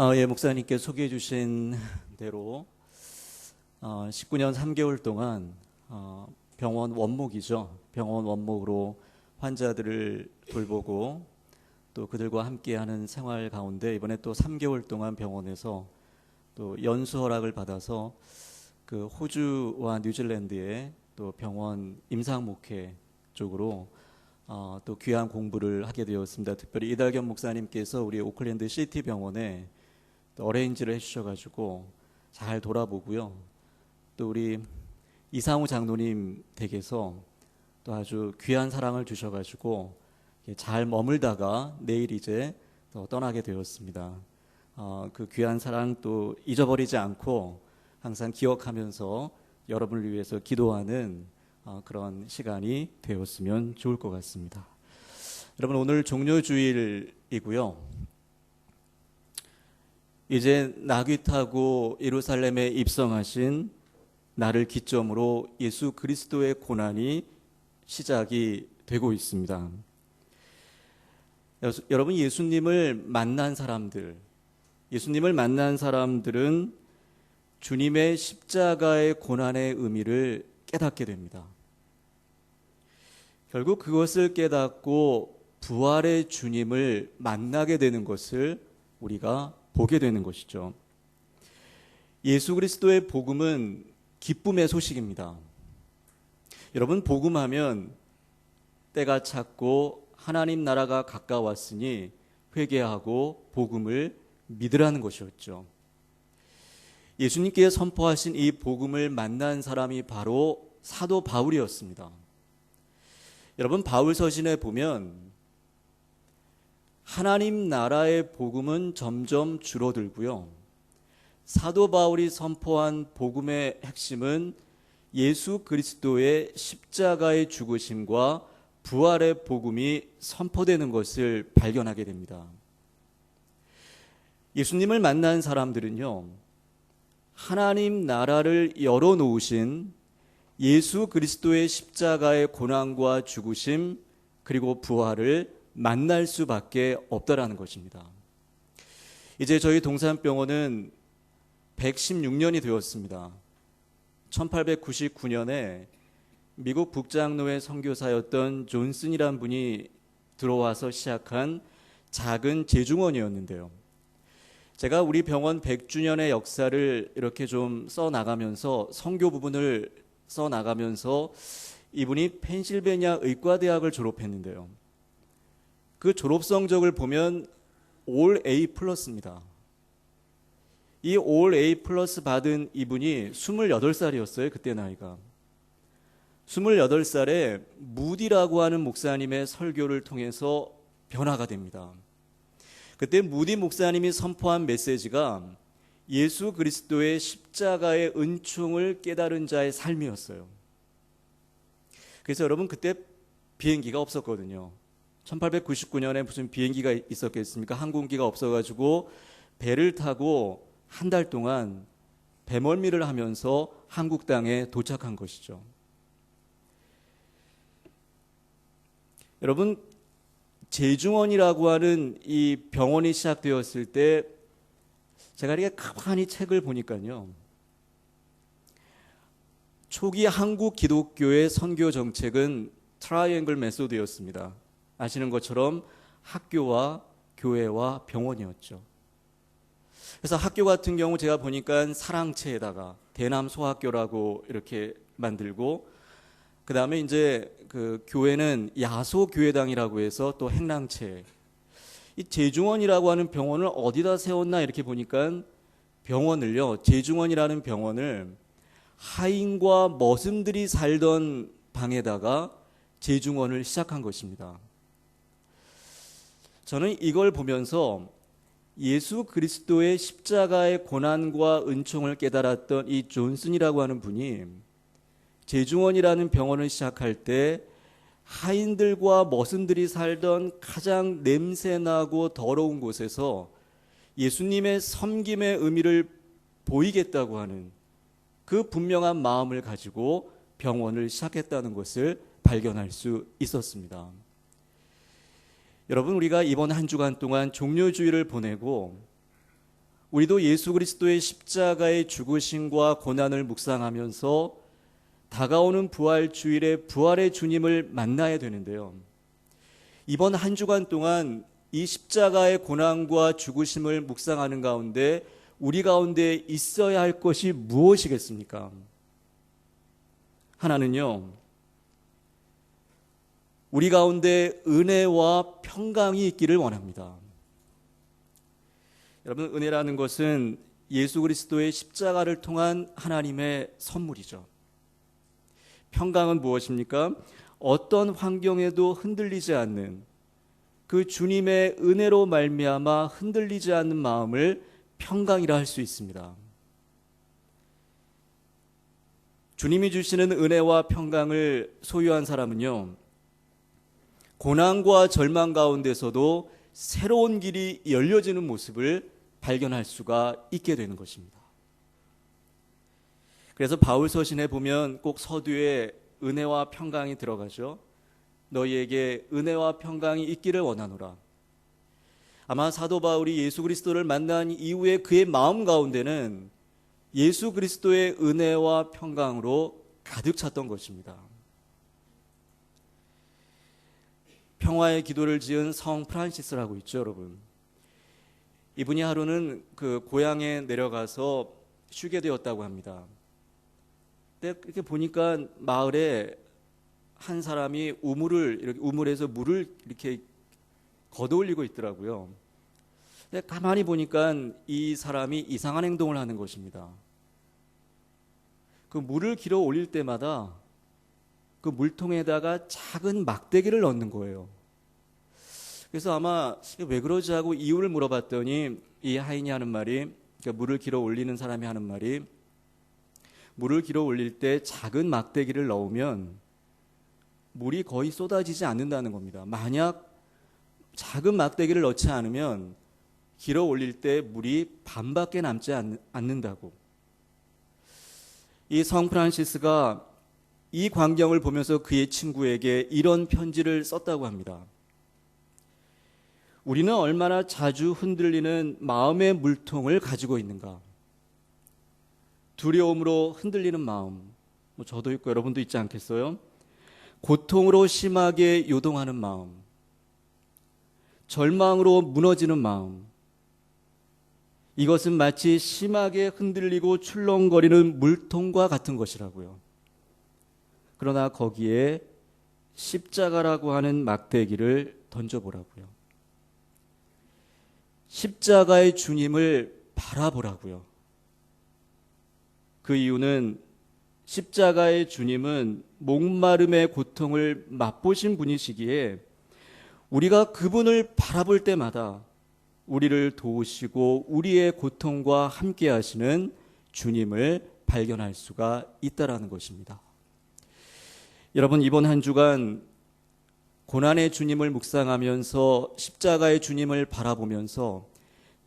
목사님께 소개해 주신 대로 19년 3개월 동안 병원 원목이죠. 병원 원목으로 환자들을 돌보고 또 그들과 함께하는 생활 가운데 이번에 또 3개월 동안 병원에서 또 연수 허락을 받아서 그 호주와 뉴질랜드의 또 병원 임상 목회 쪽으로 또 귀한 공부를 하게 되었습니다. 특별히 이달겸 목사님께서 우리 오클랜드 시티 병원에 또 어레인지를 해주셔가지고 잘 돌아보고요. 또 우리 이상우 장로님 댁에서 또 아주 귀한 사랑을 주셔가지고 잘 머물다가 내일 이제 또 떠나게 되었습니다. 그 귀한 사랑 또 잊어버리지 않고 항상 기억하면서 여러분을 위해서 기도하는 그런 시간이 되었으면 좋을 것 같습니다. 여러분, 오늘 종료주일이고요. 이제 나귀 타고 예루살렘에 입성하신 나를 기점으로 예수 그리스도의 고난이 시작이 되고 있습니다. 여러분, 예수님을 만난 사람들은 주님의 십자가의 고난의 의미를 깨닫게 됩니다. 결국 그것을 깨닫고 부활의 주님을 만나게 되는 것을 우리가 보게 되는 것이죠. 예수 그리스도의 복음은 기쁨의 소식입니다. 여러분, 복음하면 때가 찼고 하나님 나라가 가까웠으니 회개하고 복음을 믿으라는 것이었죠. 예수님께 선포하신 이 복음을 만난 사람이 바로 사도 바울이었습니다. 여러분, 바울 서신에 보면 하나님 나라의 복음은 점점 줄어들고요. 사도 바울이 선포한 복음의 핵심은 예수 그리스도의 십자가의 죽으심과 부활의 복음이 선포되는 것을 발견하게 됩니다. 예수님을 만난 사람들은요, 하나님 나라를 열어놓으신 예수 그리스도의 십자가의 고난과 죽으심 그리고 부활을 만날 수밖에 없다라는 것입니다. 이제 저희 동산병원은 116년이 되었습니다. 1899년에 미국 북장로의 선교사였던 존슨이란 분이 들어와서 시작한 작은 재중원이었는데요. 제가 우리 병원 100주년의 역사를 이렇게 좀 써나가면서 선교 부분을 써나가면서 이분이 펜실베니아 의과대학을 졸업했는데요. 그 졸업 성적을 보면 올 A 플러스입니다. 이 올 A 플러스 받은 이분이 28살이었어요. 그때 나이가. 28살에 무디라고 하는 목사님의 설교를 통해서 변화가 됩니다. 그때 무디 목사님이 선포한 메시지가 예수 그리스도의 십자가의 은총을 깨달은 자의 삶이었어요. 그래서 여러분, 그때 비행기가 없었거든요. 1899년에 무슨 비행기가 있었겠습니까? 항공기가 없어가지고 배를 타고 한 달 동안 배멀미를 하면서 한국 땅에 도착한 것이죠. 여러분, 재중원이라고 하는 이 병원이 시작되었을 때 제가 이렇게 가만히 책을 보니까요, 초기 한국 기독교의 선교 정책은 트라이앵글 메소드였습니다. 아시는 것처럼 학교와 교회와 병원이었죠. 그래서 학교 같은 경우 제가 보니까 사랑채에다가 대남소학교라고 이렇게 만들고, 그 다음에 이제 그 교회는 야소교회당이라고 해서 또 행랑채. 이 재중원이라고 하는 병원을 어디다 세웠나 이렇게 보니까 병원을요, 재중원이라는 병원을 하인과 머슴들이 살던 방에다가 재중원을 시작한 것입니다. 저는 이걸 보면서 예수 그리스도의 십자가의 고난과 은총을 깨달았던 이 존슨이라고 하는 분이 재중원이라는 병원을 시작할 때 하인들과 머슴들이 살던 가장 냄새나고 더러운 곳에서 예수님의 섬김의 의미를 보이겠다고 하는 그 분명한 마음을 가지고 병원을 시작했다는 것을 발견할 수 있었습니다. 여러분, 우리가 이번 한 주간 동안 종료주일을 보내고 우리도 예수 그리스도의 십자가의 죽으심과 고난을 묵상하면서 다가오는 부활 주일에 부활의 주님을 만나야 되는데요. 이번 한 주간 동안 이 십자가의 고난과 죽으심을 묵상하는 가운데 우리 가운데 있어야 할 것이 무엇이겠습니까? 하나는요, 우리 가운데 은혜와 평강이 있기를 원합니다. 여러분, 은혜라는 것은 예수 그리스도의 십자가를 통한 하나님의 선물이죠. 평강은 무엇입니까? 어떤 환경에도 흔들리지 않는 그 주님의 은혜로 말미암아 흔들리지 않는 마음을 평강이라 할 수 있습니다. 주님이 주시는 은혜와 평강을 소유한 사람은요, 고난과 절망 가운데서도 새로운 길이 열려지는 모습을 발견할 수가 있게 되는 것입니다. 그래서 바울 서신에 보면 꼭 서두에 은혜와 평강이 들어가죠. 너희에게 은혜와 평강이 있기를 원하노라. 아마 사도 바울이 예수 그리스도를 만난 이후에 그의 마음 가운데는 예수 그리스도의 은혜와 평강으로 가득 찼던 것입니다. 평화의 기도를 지은 성 프란시스라고 있죠, 여러분. 이분이 하루는 그 고향에 내려가서 쉬게 되었다고 합니다. 근데 이렇게 보니까 마을에 한 사람이 우물에서 물을 이렇게 걷어올리고 있더라고요. 근데 가만히 보니까 이 사람이 이상한 행동을 하는 것입니다. 그 물을 길어 올릴 때마다 그 물통에다가 작은 막대기를 넣는 거예요. 그래서 아마 왜 그러지 하고 이유를 물어봤더니 이 하인이 하는 말이, 그러니까 물을 길어 올리는 사람이 하는 말이, 물을 길어 올릴 때 작은 막대기를 넣으면 물이 거의 쏟아지지 않는다는 겁니다. 만약 작은 막대기를 넣지 않으면 길어 올릴 때 물이 반밖에 남지 않는다고. 이 성 프란시스가 이 광경을 보면서 그의 친구에게 이런 편지를 썼다고 합니다. 우리는 얼마나 자주 흔들리는 마음의 물통을 가지고 있는가. 두려움으로 흔들리는 마음, 저도 있고 여러분도 있지 않겠어요? 고통으로 심하게 요동하는 마음, 절망으로 무너지는 마음, 이것은 마치 심하게 흔들리고 출렁거리는 물통과 같은 것이라고요. 그러나 거기에 십자가라고 하는 막대기를 던져보라고요. 십자가의 주님을 바라보라고요. 그 이유는 십자가의 주님은 목마름의 고통을 맛보신 분이시기에 우리가 그분을 바라볼 때마다 우리를 도우시고 우리의 고통과 함께 하시는 주님을 발견할 수가 있다라는 것입니다. 여러분, 이번 한 주간 고난의 주님을 묵상하면서 십자가의 주님을 바라보면서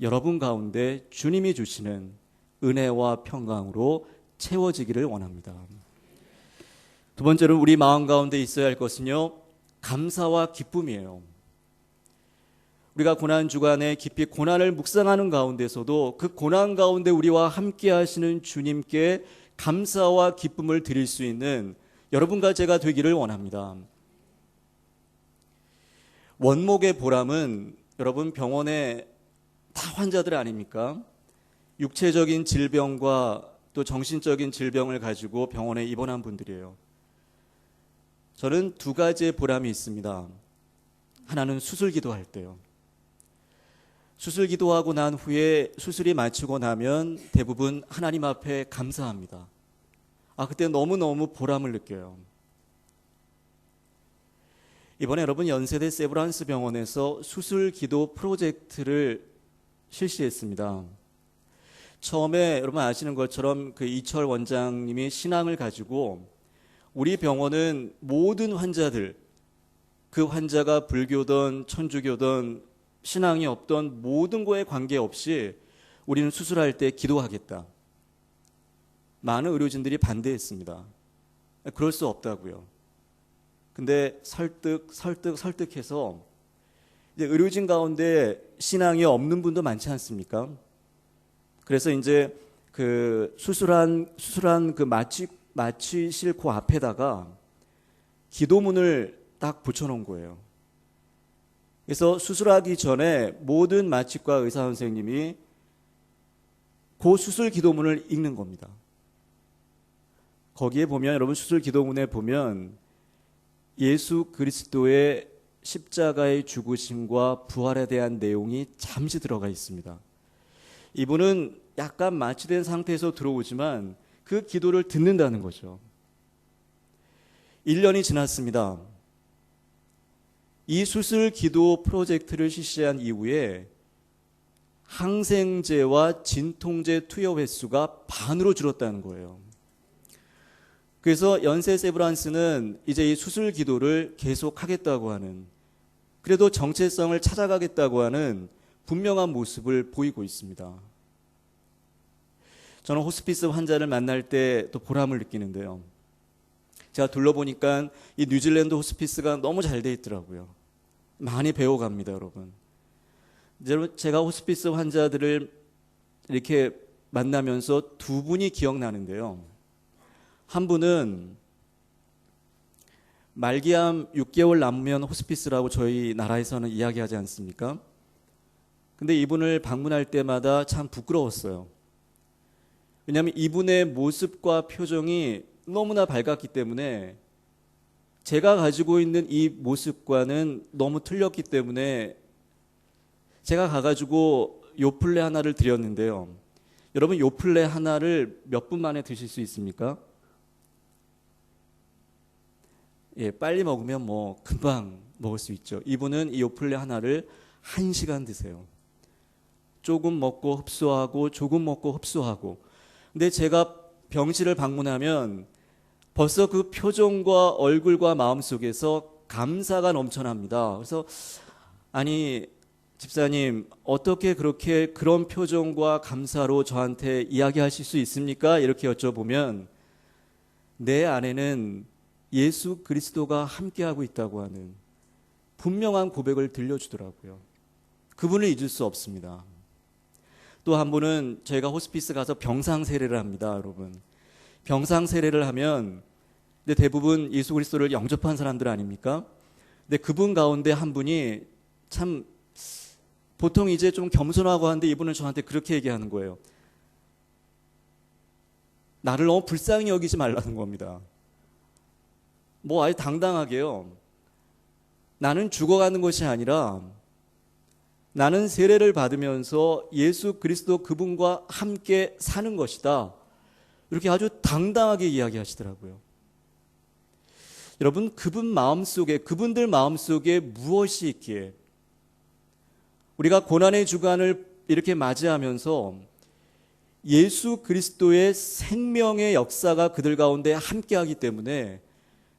여러분 가운데 주님이 주시는 은혜와 평강으로 채워지기를 원합니다. 두 번째로 우리 마음 가운데 있어야 할 것은요, 감사와 기쁨이에요. 우리가 고난 주간에 깊이 고난을 묵상하는 가운데서도 그 고난 가운데 우리와 함께 하시는 주님께 감사와 기쁨을 드릴 수 있는 여러분과 제가 되기를 원합니다. 원목의 보람은 여러분 병원에 다 환자들 아닙니까? 육체적인 질병과 또 정신적인 질병을 가지고 병원에 입원한 분들이에요. 저는 두 가지의 보람이 있습니다. 하나는 수술 기도할 때요. 수술 기도하고 난 후에 수술이 마치고 나면 대부분 하나님 앞에 감사합니다. 그때 너무너무 보람을 느껴요. 이번에 여러분 연세대 세브란스 병원에서 수술 기도 프로젝트를 실시했습니다. 처음에 여러분 아시는 것처럼 그 이철 원장님이 신앙을 가지고 우리 병원은 모든 환자들, 그 환자가 불교든 천주교든 신앙이 없던 모든 거에 관계없이 우리는 수술할 때 기도하겠다. 많은 의료진들이 반대했습니다. 그럴 수 없다고요. 근데 설득해서 이제 의료진 가운데 신앙이 없는 분도 많지 않습니까? 그래서 이제 그 수술한 그 마취실 그 앞에다가 기도문을 딱 붙여놓은 거예요. 그래서 수술하기 전에 모든 마취과 의사 선생님이 그 수술 기도문을 읽는 겁니다. 거기에 보면, 여러분 수술 기도문에 보면 예수 그리스도의 십자가의 죽으심과 부활에 대한 내용이 잠시 들어가 있습니다. 이분은 약간 마취된 상태에서 들어오지만 그 기도를 듣는다는 거죠. 1년이 지났습니다. 이 수술 기도 프로젝트를 실시한 이후에 항생제와 진통제 투여 횟수가 반으로 줄었다는 거예요. 그래서 연세 세브란스는 이제 이 수술 기도를 계속하겠다고 하는, 그래도 정체성을 찾아가겠다고 하는 분명한 모습을 보이고 있습니다. 저는 호스피스 환자를 만날 때 또 보람을 느끼는데요. 제가 둘러보니까 이 뉴질랜드 호스피스가 너무 잘 돼 있더라고요. 많이 배워갑니다, 여러분. 제가 호스피스 환자들을 이렇게 만나면서 두 분이 기억나는데요. 한 분은 말기암 6개월 남으면 호스피스라고 저희 나라에서는 이야기하지 않습니까? 근데 이분을 방문할 때마다 참 부끄러웠어요. 왜냐하면 이분의 모습과 표정이 너무나 밝았기 때문에, 제가 가지고 있는 이 모습과는 너무 틀렸기 때문에 제가 가가지고 요플레 하나를 드렸는데요. 여러분 요플레 하나를 몇 분 만에 드실 수 있습니까? 예, 빨리 먹으면 뭐 금방 먹을 수 있죠. 이분은 이 요플레 하나를 1시간 드세요. 조금 먹고 흡수하고 조금 먹고 흡수하고. 근데 제가 병실을 방문하면 벌써 그 표정과 얼굴과 마음속에서 감사가 넘쳐납니다. 그래서 아니 집사님 어떻게 그렇게 그런 표정과 감사로 저한테 이야기하실 수 있습니까? 이렇게 여쭤보면 내 안에는 예수 그리스도가 함께하고 있다고 하는 분명한 고백을 들려주더라고요. 그분을 잊을 수 없습니다. 또 한 분은 저희가 호스피스 가서 병상 세례를 합니다, 여러분. 병상 세례를 하면 근데 대부분 예수 그리스도를 영접한 사람들 아닙니까? 근데 그분 가운데 한 분이 참 보통 이제 좀 겸손하고 한데 이분은 저한테 그렇게 얘기하는 거예요. 나를 너무 불쌍히 여기지 말라는 겁니다. 뭐 아주 당당하게요. 나는 죽어가는 것이 아니라 나는 세례를 받으면서 예수 그리스도 그분과 함께 사는 것이다. 이렇게 아주 당당하게 이야기하시더라고요. 여러분 그분 마음속에, 그분들 마음속에 무엇이 있기에 우리가 고난의 주간을 이렇게 맞이하면서 예수 그리스도의 생명의 역사가 그들 가운데 함께하기 때문에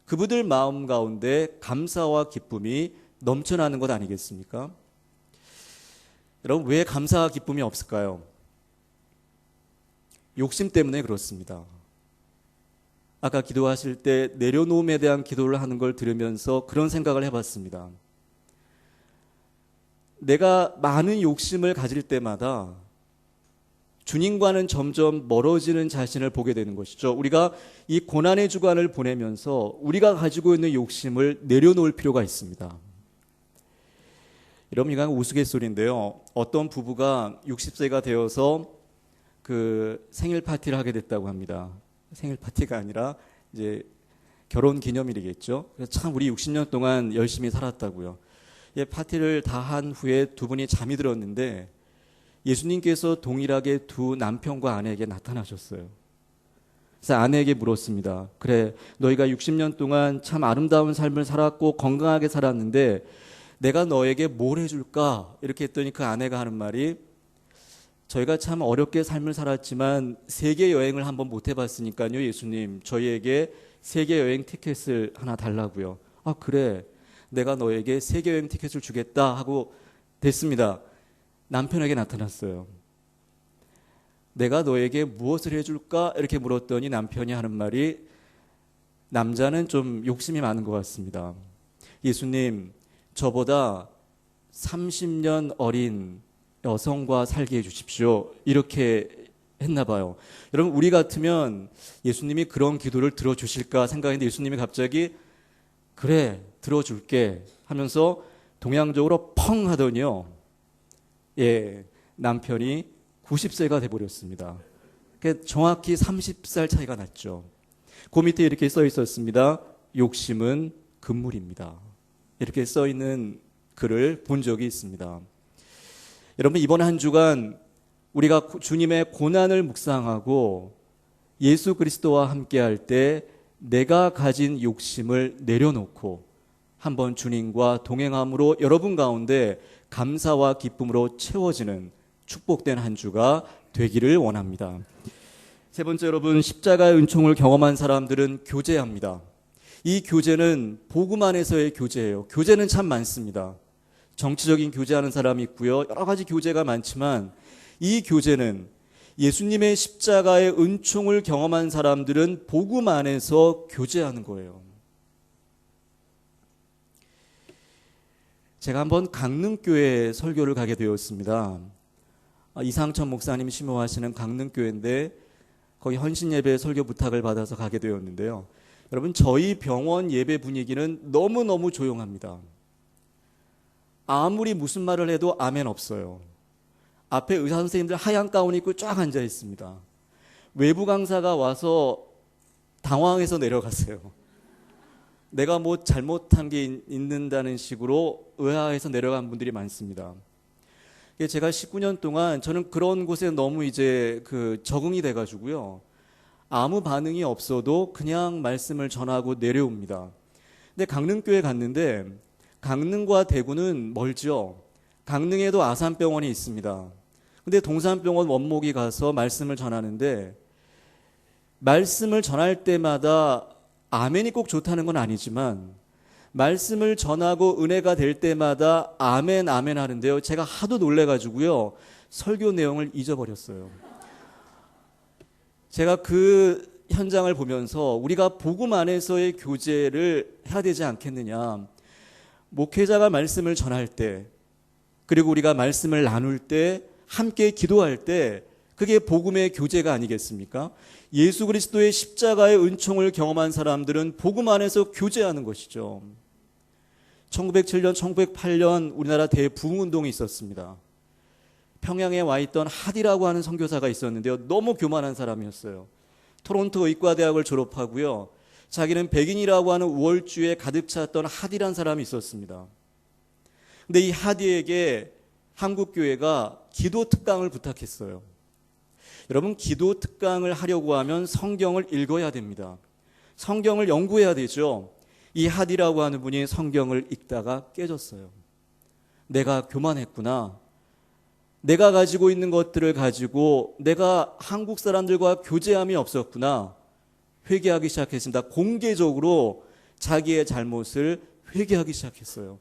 그분들 마음 가운데 감사와 기쁨이 넘쳐나는 것 아니겠습니까? 여러분 왜 감사와 기쁨이 없을까요? 욕심 때문에 그렇습니다. 아까 기도하실 때 내려놓음에 대한 기도를 하는 걸 들으면서 그런 생각을 해봤습니다. 내가 많은 욕심을 가질 때마다 주님과는 점점 멀어지는 자신을 보게 되는 것이죠. 우리가 이 고난의 주간을 보내면서 우리가 가지고 있는 욕심을 내려놓을 필요가 있습니다. 여러분 이건 우스갯소리인데요. 어떤 부부가 60세가 되어서 그 생일 파티를 하게 됐다고 합니다. 생일 파티가 아니라 이제 결혼 기념일이겠죠. 그래서 참 우리 60년 동안 열심히 살았다고요. 예, 파티를 다 한 후에 두 분이 잠이 들었는데 예수님께서 동일하게 두 남편과 아내에게 나타나셨어요. 그래서 아내에게 물었습니다. 그래, 너희가 60년 동안 참 아름다운 삶을 살았고 건강하게 살았는데 내가 너에게 뭘 해줄까? 이렇게 했더니 그 아내가 하는 말이 저희가 참 어렵게 삶을 살았지만 세계 여행을 한번 못 해봤으니까요. 예수님, 저희에게 세계 여행 티켓을 하나 달라고요. 아, 그래. 내가 너에게 세계 여행 티켓을 주겠다 하고 됐습니다. 남편에게 나타났어요. 내가 너에게 무엇을 해줄까? 이렇게 물었더니 남편이 하는 말이 남자는 좀 욕심이 많은 것 같습니다. 예수님, 저보다 30년 어린 여성과 살게 해주십시오. 이렇게 했나 봐요. 여러분, 우리 같으면 예수님이 그런 기도를 들어주실까 생각했는데 예수님이 갑자기 그래, 들어줄게 하면서 동양적으로 펑 하더니요. 예, 남편이 90세가 돼버렸습니다. 정확히 30살 차이가 났죠. 그 밑에 이렇게 써 있었습니다. 욕심은 금물입니다. 이렇게 써 있는 글을 본 적이 있습니다. 여러분, 이번 한 주간 우리가 주님의 고난을 묵상하고 예수 그리스도와 함께할 때 내가 가진 욕심을 내려놓고 한번 주님과 동행함으로 여러분 가운데 감사와 기쁨으로 채워지는 축복된 한 주가 되기를 원합니다. 세 번째, 여러분, 십자가의 은총을 경험한 사람들은 교제합니다. 이 교제는 복음 안에서의 교제예요. 교제는 참 많습니다. 정치적인 교제하는 사람이 있고요. 여러 가지 교제가 많지만 이 교제는 예수님의 십자가의 은총을 경험한 사람들은 복음 안에서 교제하는 거예요. 제가 한번 강릉교회 설교를 가게 되었습니다. 이상천 목사님이 심호하시는 강릉교회인데 거기 헌신예배 설교 부탁을 받아서 가게 되었는데요. 여러분, 저희 병원 예배 분위기는 너무너무 조용합니다. 아무리 무슨 말을 해도 아멘 없어요. 앞에 의사 선생님들 하얀 가운 입고 쫙 앉아 있습니다. 외부 강사가 와서 당황해서 내려갔어요. 내가 뭐 잘못한 게 있는다는 식으로 의아해서 내려간 분들이 많습니다. 제가 19년 동안 저는 그런 곳에 너무 이제 적응이 돼가지고요. 아무 반응이 없어도 그냥 말씀을 전하고 내려옵니다. 근데 강릉교회 갔는데 강릉과 대구는 멀죠. 강릉에도 아산병원이 있습니다. 근데 동산병원 원목이 가서 말씀을 전하는데 말씀을 전할 때마다 아멘이 꼭 좋다는 건 아니지만 말씀을 전하고 은혜가 될 때마다 아멘 아멘 하는데요. 제가 하도 놀래가지고요. 설교 내용을 잊어버렸어요. 제가 그 현장을 보면서 우리가 복음 안에서의 교제를 해야 되지 않겠느냐. 목회자가 말씀을 전할 때 그리고 우리가 말씀을 나눌 때 함께 기도할 때 그게 복음의 교제가 아니겠습니까? 예수 그리스도의 십자가의 은총을 경험한 사람들은 복음 안에서 교제하는 것이죠. 1907년, 1908년 우리나라 대부흥운동이 있었습니다. 평양에 와 있던 하디라고 하는 선교사가 있었는데요. 너무 교만한 사람이었어요. 토론토 의과대학을 졸업하고요. 자기는 백인이라고 하는 우월주의에 가득 찼던 하디란 사람이 있었습니다. 근데 이 하디에게 한국교회가 기도 특강을 부탁했어요. 여러분, 기도 특강을 하려고 하면 성경을 읽어야 됩니다. 성경을 연구해야 되죠. 이 하디라고 하는 분이 성경을 읽다가 깨졌어요. 내가 교만했구나. 내가 가지고 있는 것들을 가지고 내가 한국 사람들과 교제함이 없었구나. 회개하기 시작했습니다. 공개적으로 자기의 잘못을 회개하기 시작했어요.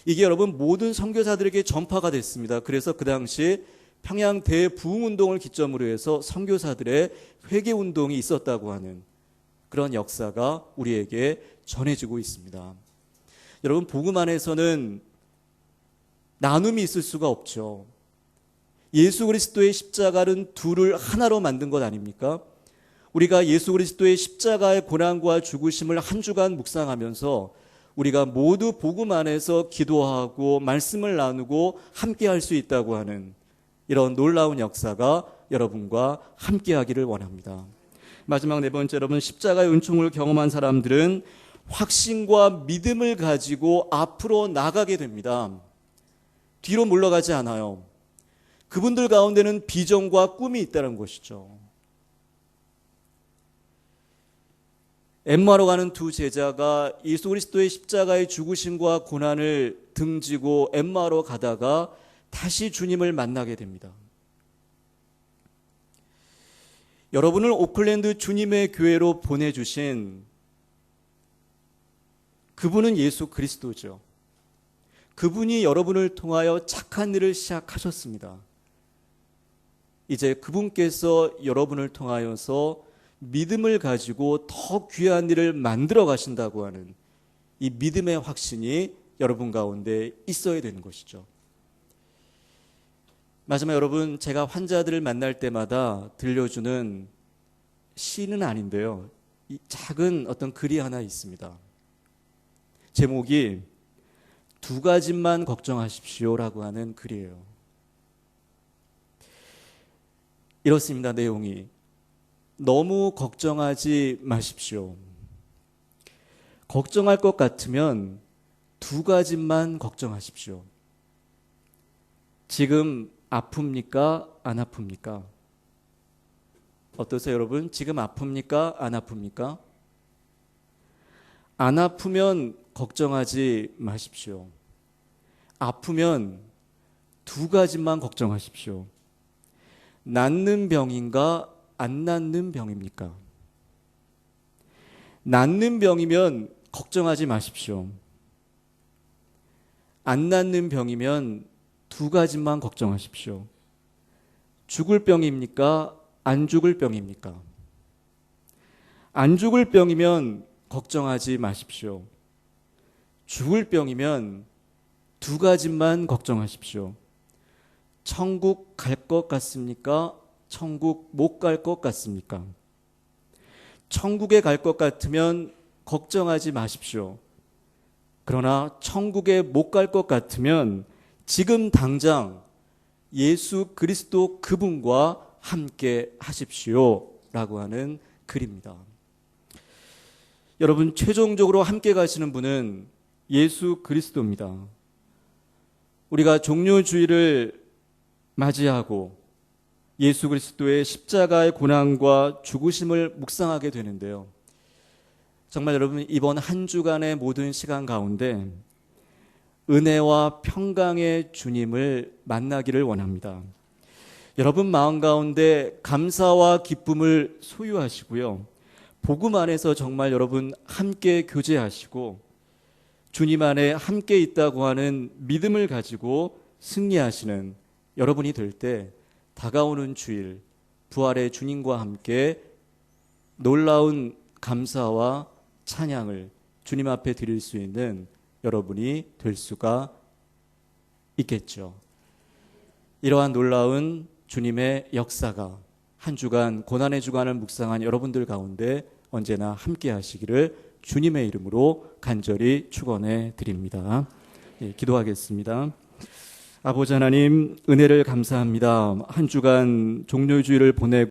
이게 여러분 모든 선교사들에게 전파가 됐습니다. 그래서 그 당시 평양 대부흥운동을 기점으로 해서 선교사들의 회개운동이 있었다고 하는 그런 역사가 우리에게 전해지고 있습니다. 여러분, 복음 안에서는 나눔이 있을 수가 없죠. 예수 그리스도의 십자가는 둘을 하나로 만든 것 아닙니까? 우리가 예수 그리스도의 십자가의 고난과 죽으심을 한 주간 묵상하면서 우리가 모두 복음 안에서 기도하고 말씀을 나누고 함께 할 수 있다고 하는 이런 놀라운 역사가 여러분과 함께 하기를 원합니다. 마지막 네 번째, 여러분, 십자가의 은총을 경험한 사람들은 확신과 믿음을 가지고 앞으로 나가게 됩니다. 뒤로 물러가지 않아요. 그분들 가운데는 비전과 꿈이 있다는 것이죠. 엠마오로 가는 두 제자가 예수 그리스도의 십자가의 죽으심과 고난을 등지고 엠마오로 가다가 다시 주님을 만나게 됩니다. 여러분을 오클랜드 주님의 교회로 보내주신 그분은 예수 그리스도죠. 그분이 여러분을 통하여 착한 일을 시작하셨습니다. 이제 그분께서 여러분을 통하여서 믿음을 가지고 더 귀한 일을 만들어 가신다고 하는 이 믿음의 확신이 여러분 가운데 있어야 되는 것이죠. 마지막 여러분, 제가 환자들을 만날 때마다 들려주는 시는 아닌데요. 이 작은 어떤 글이 하나 있습니다. 제목이 두 가지만 걱정하십시오라고 하는 글이에요. 이렇습니다. 내용이 너무 걱정하지 마십시오. 걱정할 것 같으면 두 가지만 걱정하십시오. 지금 아픕니까? 안 아픕니까? 어떠세요, 여러분? 지금 아픕니까? 안 아픕니까? 안 아프면 걱정하지 마십시오. 아프면 두 가지만 걱정하십시오. 낫는 병인가? 안 낫는 병입니까? 낫는 병이면 걱정하지 마십시오. 안 낫는 병이면 두 가지만 걱정하십시오. 죽을 병입니까? 안 죽을 병입니까? 안 죽을 병이면 걱정하지 마십시오. 죽을 병이면 두 가지만 걱정하십시오. 천국 갈 것 같습니까? 천국 못 갈 것 같습니까? 천국에 갈 것 같으면 걱정하지 마십시오. 그러나 천국에 못 갈 것 같으면 지금 당장 예수 그리스도 그분과 함께 하십시오 라고 하는 글입니다. 여러분, 최종적으로 함께 가시는 분은 예수 그리스도입니다. 우리가 종료주일을 맞이하고 예수 그리스도의 십자가의 고난과 죽으심을 묵상하게 되는데요. 정말 여러분, 이번 한 주간의 모든 시간 가운데 은혜와 평강의 주님을 만나기를 원합니다. 여러분 마음 가운데 감사와 기쁨을 소유하시고요. 복음 안에서 정말 여러분 함께 교제하시고 주님 안에 함께 있다고 하는 믿음을 가지고 승리하시는 여러분이 될 때 다가오는 주일 부활의 주님과 함께 놀라운 감사와 찬양을 주님 앞에 드릴 수 있는 여러분이 될 수가 있겠죠. 이러한 놀라운 주님의 역사가 한 주간 고난의 주간을 묵상한 여러분들 가운데 언제나 함께 하시기를 주님의 이름으로 간절히 축원해 드립니다. 기도하겠습니다. 아버지 하나님, 은혜를 감사합니다. 한 주간 종료주일을 보내고